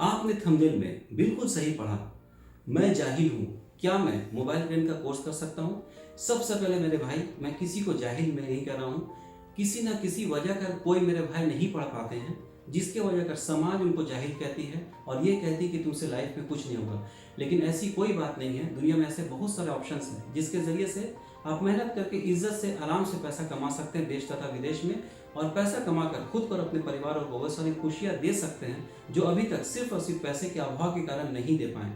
आपने थंबनेल में बिल्कुल सही पढ़ा। मैं जाहिल हूँ, क्या मैं मोबाइल क्रेन का कोर्स कर सकता हूँ? सबसे पहले मेरे भाई, मैं किसी को जाहिल मैं नहीं कर रहा हूँ। किसी ना किसी वजह कर कोई मेरे भाई नहीं पढ़ पाते हैं, जिसके वजह कर समाज उनको जाहिल कहती है और ये कहती है कि तुमसे लाइफ में कुछ नहीं होगा। लेकिन ऐसी कोई बात नहीं है। दुनिया में ऐसे बहुत सारे ऑप्शंस हैं जिसके ज़रिए से आप मेहनत करके इज्जत से आराम से पैसा कमा सकते हैं देश तथा विदेश में, और पैसा कमाकर खुद को और अपने परिवार और बहुत सारी खुशियाँ दे सकते हैं जो अभी तक सिर्फ और सिर्फ पैसे के अभाव के कारण नहीं दे पाए।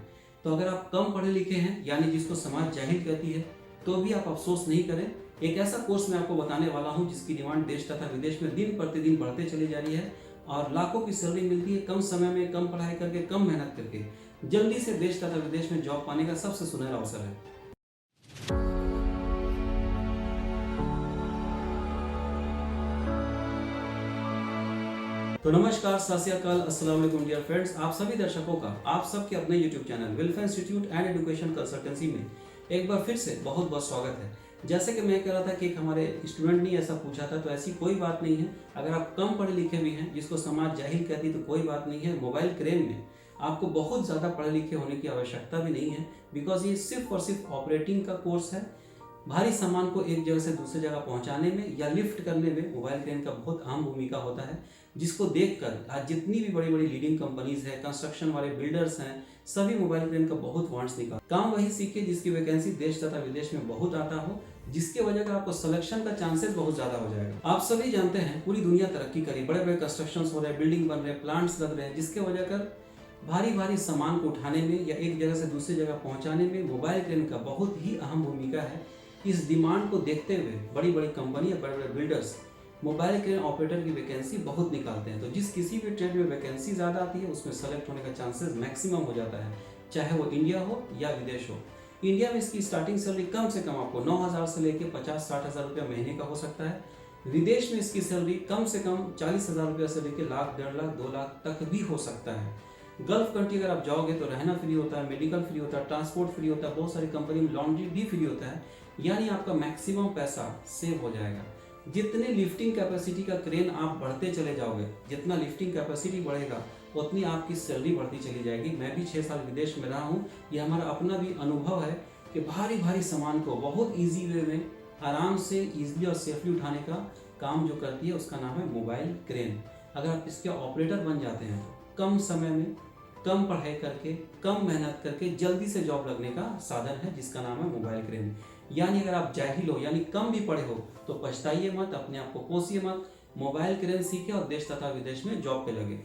तो अगर आप कम पढ़े लिखे हैं, यानी जिसको समाज जाहिल कहती है, तो भी आप अफसोस नहीं करें। एक ऐसा कोर्स मैं आपको बताने वाला हूं जिसकी डिमांड देश तथा विदेश में दिन प्रतिदिन बढ़ते चली जा रही है और लाखों की सैलरी मिलती है कम समय में, कम पढ़ाई करके, कम मेहनत करके। जल्दी से देश तथा विदेश में जॉब पाने का सबसे सुनहरा अवसर है। तो नमस्कार, सत श्री अकाल, अस्सलाम वालेकुम डियर फ्रेंड्स। आप सभी दर्शकों का आप सबके अपने YouTube channel welfare institute and education consultancy में एक बार फिर से बहुत बहुत स्वागत है। जैसे कि मैं कह रहा था कि एक हमारे स्टूडेंट ने ऐसा पूछा था, तो ऐसी कोई बात नहीं है। अगर आप कम पढ़े लिखे भी हैं, जिसको समाज जाहिल कहती, तो कोई बात नहीं है। मोबाइल क्रेन में आपको बहुत ज़्यादा पढ़े लिखे होने की आवश्यकता भी नहीं है, बिकॉज ये सिर्फ और सिर्फ ऑपरेटिंग का कोर्स है। भारी सामान को एक जगह से दूसरी जगह पहुंचाने में या लिफ्ट करने में मोबाइल क्रेन का बहुत अहम भूमिका होता है, जिसको देखकर आज जितनी भी बड़ी बड़ी लीडिंग कंपनीज हैं, कंस्ट्रक्शन वाले बिल्डर्स हैं, सभी मोबाइल क्रेन का बहुत वांट्स निकाल। काम वही सीखे जिसकी वैकेंसी देश तथा विदेश में बहुत आता हो, जिसके वजह का आपको सिलेक्शन का चांसेस बहुत ज्यादा हो जाएगा। आप सभी जानते हैं पूरी दुनिया तरक्की करी, बड़े बड़े कंस्ट्रक्शन हो रहे हैं, बिल्डिंग बन रहे हैं, प्लांट्स लग रहे हैं, जिसके वजह कर भारी भारी सामान को उठाने में या एक जगह से दूसरी जगह पहुंचाने में मोबाइल क्रेन का बहुत ही अहम भूमिका है। इस डिमांड को देखते हुए बड़ी बड़ी कंपनी या बड़े बड़े बिल्डर्स मोबाइल क्रेन ऑपरेटर की वैकेंसी बहुत निकालते हैं। तो जिस किसी भी ट्रेड में वैकेंसी ज़्यादा आती है, उसमें सेलेक्ट होने का चांसेस मैक्सिमम हो जाता है, चाहे वो इंडिया हो या विदेश हो। इंडिया में इसकी स्टार्टिंग सैलरी कम से कम आपको 9,000 से लेकर 50-60 हज़ार रुपया महीने का हो सकता है। विदेश में इसकी सैलरी कम से कम 40,000 रुपया से लेकर लाख, 1.5 लाख, 2 लाख तक भी हो सकता है। गल्फ कंट्री अगर आप जाओगे तो रहना फ्री होता है, मेडिकल फ्री होता है, ट्रांसपोर्ट फ्री होता है, बहुत सारी कंपनी में लॉन्ड्री भी फ्री होता है, यानी आपका मैक्सिमम पैसा सेव हो जाएगा। जितने लिफ्टिंग कैपेसिटी का क्रेन आप बढ़ते चले जाओगे, जितना लिफ्टिंग कैपेसिटी बढ़ेगा उतनी आपकी सैलरी बढ़ती चली जाएगी। मैं भी 6 साल विदेश में रहा हूँ, ये हमारा अपना भी अनुभव है कि भारी भारी सामान को बहुत ईजी वे में आराम से ईजिली और सेफली उठाने का काम जो करती है उसका नाम है मोबाइल क्रेन। अगर आप इसके ऑपरेटर बन जाते हैं तो कम समय में, कम पढ़ाई करके, कम मेहनत करके जल्दी से जॉब लगने का साधन है, जिसका नाम है मोबाइल क्रेन। यानी अगर आप जाहिल हो, यानी कम भी पढ़े हो, तो पछताइए मत, अपने आप को कोसिए मत, मोबाइल क्रेन सीखे और देश तथा विदेश में जॉब पे लगे।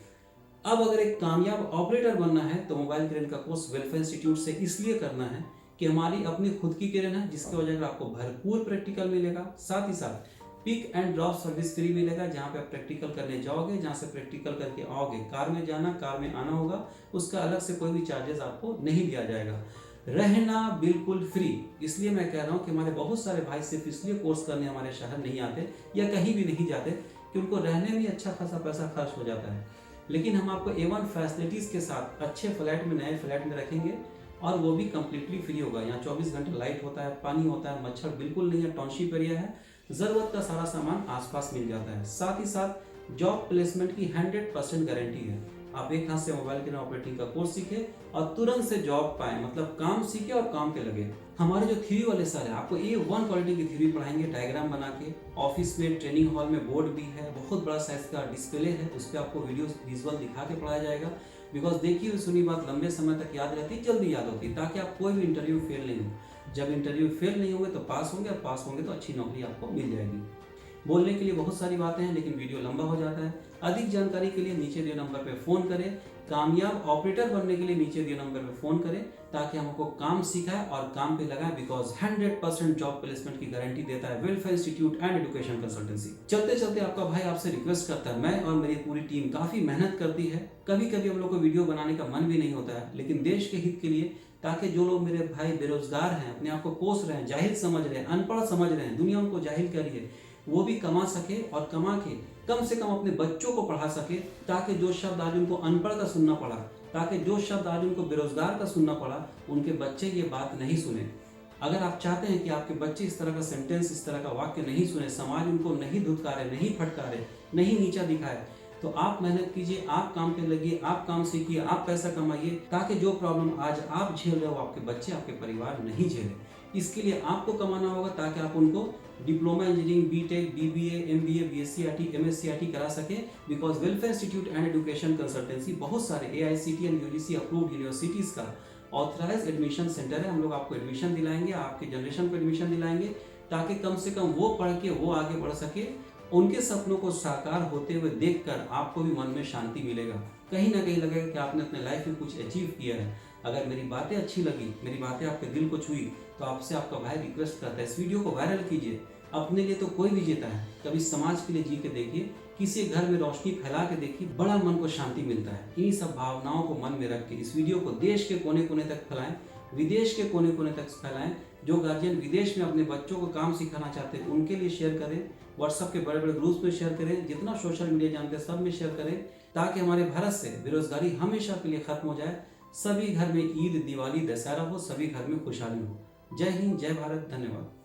अब अगर एक कामयाब ऑपरेटर बनना है तो मोबाइल क्रेन का कोर्स वेलफेयर इंस्टीट्यूट से इसलिए करना है कि हमारी अपनी खुद की क्रेन है, जिसकी वजह से आपको भरपूर प्रैक्टिकल मिलेगा। साथ ही साथ pick and drop service free मिलेगा, जहाँ पे आप प्रैक्टिकल करने जाओगे, जहाँ से प्रैक्टिकल करके आओगे, कार में जाना, कार में आना होगा, उसका अलग से कोई भी चार्जेस आपको नहीं दिया जाएगा। रहना बिल्कुल फ्री। इसलिए मैं कह रहा हूँ कि हमारे बहुत सारे भाई सिर्फ इसलिए कोर्स करने हमारे शहर नहीं आते या कहीं भी नहीं जाते कि उनको रहने में अच्छा खासा पैसा खर्च हो जाता है। लेकिन हम आपको A1 फैसिलिटीज़ के साथ अच्छे फ्लैट में, नए फ्लैट में रखेंगे, और वो भी कम्प्लीटली फ्री होगा। यहाँ 24 घंटे लाइट होता है, पानी होता है, मच्छर बिल्कुल नहीं है, टाउनशिप एरिया है, ज़रूरत का सारा सामान आसपास मिल जाता है। साथ ही साथ जॉब प्लेसमेंट की 100% गारंटी है। आप एक हाथ से मोबाइल क्रेन ऑपरेटिंग का कोर्स सीखे और तुरंत से जॉब पाए, मतलब काम सीखे और काम पे लगे। हमारे जो थ्योरी वाले सर हैं, आपको A1 क्वालिटी की थ्योरी पढ़ाएंगे, डायग्राम बना के। ऑफिस में, ट्रेनिंग हॉल में बोर्ड भी है, बहुत बड़ा साइज का डिस्प्ले है, उस पर आपको वीडियो विजुअल दिखा के पढ़ाया जाएगा। बिकॉज देखी हुई सुनी बात लंबे समय तक याद रहती, जल्दी याद होती, ताकि आप कोई भी इंटरव्यू फेल नहीं हो। जब इंटरव्यू फेल नहीं होंगे तो पास होंगे, और पास होंगे तो अच्छी नौकरी आपको मिल जाएगी। बोलने के लिए बहुत सारी बातें हैं, लेकिन वीडियो लंबा हो जाता है। अधिक जानकारी के लिए नीचे दिए नंबर पर फ़ोन करें। कामयाब ऑपरेटर बनने के लिए नीचे दिए नंबर पर फ़ोन करें, ताकि हम आपको काम सिखाएं और काम पे लगाएं। बिकॉज 100% जॉब प्लेसमेंट की गारंटी देता है welfare institute and education consultancy. चलते चलते आपका भाई आपसे रिक्वेस्ट करता है, मैं और मेरी पूरी टीम काफ़ी मेहनत करती है, कभी कभी हम लोग को वीडियो बनाने का मन भी नहीं होता है, लेकिन देश के हित के लिए, ताकि जो लोग मेरे भाई बेरोजगार हैं, अपने आप को कोस रहे हैं, जाहिल समझ रहे हैं, अनपढ़ समझ रहे हैं, दुनिया उनको जाहिल कर रही है, वो भी कमा सके और कमा के कम से कम अपने बच्चों को पढ़ा सके। ताकि जो शब्द आज उनको अनपढ़ का सुनना पड़ा, ताकि जो शब्द आज उनको बेरोजगार का सुनना पड़ा, उनके बच्चे ये बात नहीं सुने। अगर आप चाहते हैं कि आपके बच्चे इस तरह का सेंटेंस, इस तरह का वाक्य नहीं सुने, समाज उनको नहीं धुतकारे, नहीं फटकारे, नहीं नीचा दिखाए, तो आप मेहनत कीजिए, आप काम पे लगिए, आप काम सीखिए, आप पैसा कमाइए, ताकि जो प्रॉब्लम आज आप झेल रहे हो आपके बच्चे, आपके परिवार नहीं झेले। इसके लिए आपको कमाना होगा ताकि आप उनको diploma engineering, BTech, BBA, MBA, BSc, MSc करा सके। Because welfare institute and education consultancy बहुत सारे AICT and UGC approved universities का ऑथराइज एडमिशन सेंटर है। हम लोग आपको एडमिशन दिलाएंगे, आपके जनरेशन को एडमिशन दिलाएंगे, ताकि कम से कम वो पढ़ के वो आगे बढ़ सके। उनके सपनों को साकार होते हुए देखकर आपको भी मन में शांति मिलेगा, कहीं ना कहीं लगेगा कि आपने अपने लाइफ में कुछ अचीव किया है। अगर मेरी बातें अच्छी लगी, मेरी बातें आपके दिल को छुई, तो आपसे आपका भाई रिक्वेस्ट करता है इस वीडियो को वायरल कीजिए। अपने लिए तो कोई भी जीता है, कभी समाज के लिए जी के देखिए, किसी घर में रोशनी फैला के देखिए, बड़ा मन को शांति मिलता है। इन्हीं सब भावनाओं को मन में रख के इस वीडियो को देश के कोने कोने तक फैलाएं, विदेश के कोने कोने तक फैलाएं। जो गार्जियन विदेश में अपने बच्चों को काम सिखाना चाहते हैं उनके लिए शेयर करें, व्हाट्सएप के बड़े बड़े ग्रुप्स में शेयर करें, जितना सोशल मीडिया जानते हैं सब में शेयर करें, ताकि हमारे भारत से बेरोजगारी हमेशा के लिए खत्म हो जाए। सभी घर में ईद, दिवाली, दशहरा हो, सभी घर में खुशहाली हो। जय हिंद, जय भारत, धन्यवाद।